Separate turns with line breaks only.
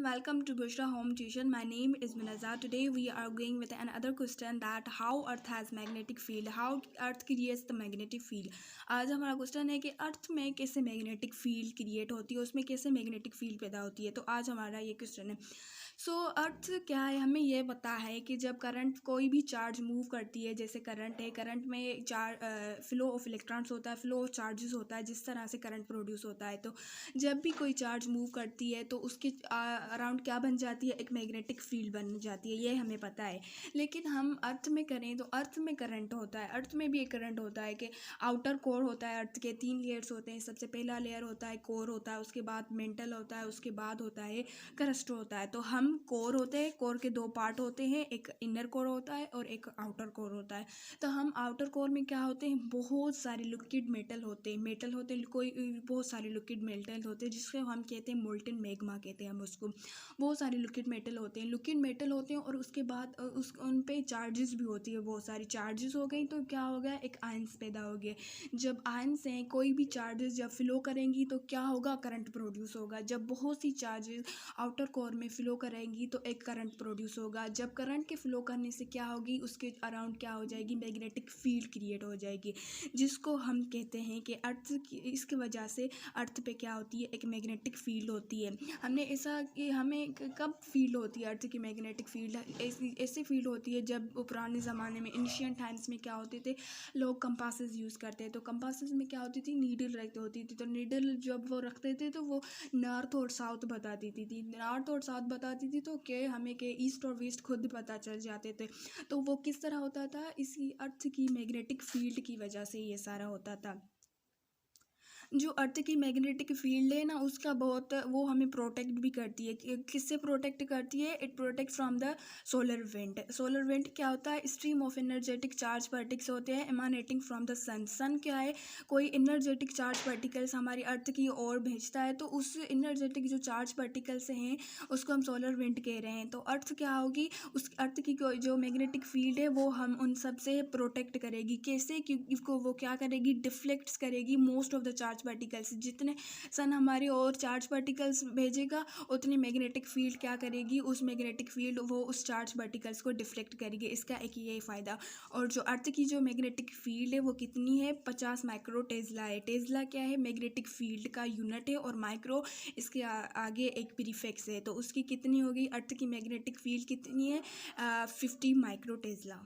welcome to Bushra Home Tuition. My name is Minazar. Today we are going with another question that how Earth has magnetic field. How Earth creates the magnetic field. आज हमारा question है कि अर्थ में कैसे magnetic field create होती है, उसमें कैसे मैग्नेटिक फील्ड पैदा होती है। तो आज हमारा ये क्वेश्चन है। अर्थ क्या है, हमें ये पता है कि जब करंट कोई भी चार्ज मूव करती है, जैसे करंट है, करंट में फ्लो ऑफ इलेक्ट्रॉन्स होता है, फ्लो ऑफ चार्जेस होता है, जिस तरह से करंट प्रोड्यूस होता है। तो जब भी कोई चार्ज मूव करती है तो उसके अराउंड क्या बन जाती है, एक मैग्नेटिक फील्ड बन जाती है, ये हमें पता है। लेकिन हम अर्थ में करें तो अर्थ में करंट होता है, अर्थ में भी एक करंट होता है कि आउटर कोर होता है। अर्थ के 3 लेयर्स होते हैं। सबसे पहला लेयर होता है कोर होता है, उसके बाद मेंटल होता है, उसके बाद होता है क्रस्ट होता है। तो हम कोर होते हैं, कोर के 2 पार्ट होते हैं, एक इनर कोर होता है और एक आउटर कोर होता है। तो हम आउटर कोर में क्या होते हैं, बहुत सारे लिक्विड मेटल होते हैं, कोई बहुत सारे लिक्विड मेटल होते हैं, जिसको हम कहते हैं मोल्टन मैग्मा कहते हैं हम उसको। बहुत सारे लिक्विड मेटल होते हैं और उसके बाद उन पे चार्जेस भी होती है, बहुत सारी चार्जेस हो गई। तो क्या हो गया, एक आयंस पैदा हो गए। जब आयंस हैं, कोई भी चार्जेस जब फ्लो करेंगी तो क्या होगा, करंट प्रोड्यूस होगा। जब बहुत सी चार्जेस आउटर कोर में फ्लो करेंगी तो एक करंट प्रोड्यूस होगा। जब करंट के फ्लो करने से क्या होगी, उसके अराउंड क्या हो जाएगी, मैग्नेटिक फील्ड क्रिएट हो जाएगी, जिसको हम कहते हैं कि अर्थ की, इसकी वजह से अर्थ पे क्या होती है, एक मैग्नेटिक फील्ड होती है। हमने ऐसा कि हमें कब फील होती है अर्थ की मैग्नेटिक फील्ड, ऐसी फील होती है जब पुराने ज़माने में, एंशिएंट टाइम्स में क्या होते थे, लोग कंपासेस यूज़ करते हैं। तो कंपासेस में क्या होती थी, नीडल रखते होती थी। तो नीडल जब वो रखते थे तो वो नॉर्थ और साउथ बताती थी, नॉर्थ और साउथ बताती थी, तो क्या हमें के ईस्ट और वेस्ट खुद पता चल जाते थे। तो वो किस तरह होता था, इसी अर्थ की मैग्नेटिक फील्ड की वजह से ये सारा होता था। जो अर्थ की मैग्नेटिक फील्ड है ना, उसका बहुत वो हमें प्रोटेक्ट भी करती है। किससे प्रोटेक्ट करती है, it protect from the solar wind. Solar wind क्या होता है, stream of energetic charge particles होते हैं एमानेटिंग फ्रॉम द सन। सन क्या है, कोई एनर्जेटिक चार्ज पार्टिकल्स हमारी अर्थ की ओर भेजता है, तो उस एनर्जेटिक जो चार्ज पार्टिकल्स हैं उसको हम सोलर विंड कह रहे हैं। तो अर्थ क्या होगी, उस अर्थ की जो मैग्नेटिक फील्ड है वो हम उन सब से प्रोटेक्ट करेगी। कैसे, क्योंकि इसको वो क्या करेगी, डिफ्लेक्ट्स करेगी most of the charge particles. जितने सन हमारे और चार्ज पार्टिकल्स भेजेगा, उतनी मैग्नेटिक फील्ड क्या करेगी, उस मैग्नेटिक फील्ड वो उस चार्ज पार्टिकल्स को डिफ्लेक्ट करेगी। इसका एक यही फ़ायदा। और जो अर्थ की जो मैग्नेटिक फील्ड है वो कितनी है, 50 माइक्रो टेस्ला है। टेस्ला क्या है, मैग्नेटिक फील्ड का यूनिट है, और माइक्रो इसके आगे एक प्रीफिक्स है। तो उसकी कितनी होगी, अर्थ की मैग्नेटिक फील्ड कितनी है, 50 माइक्रो टेस्ला।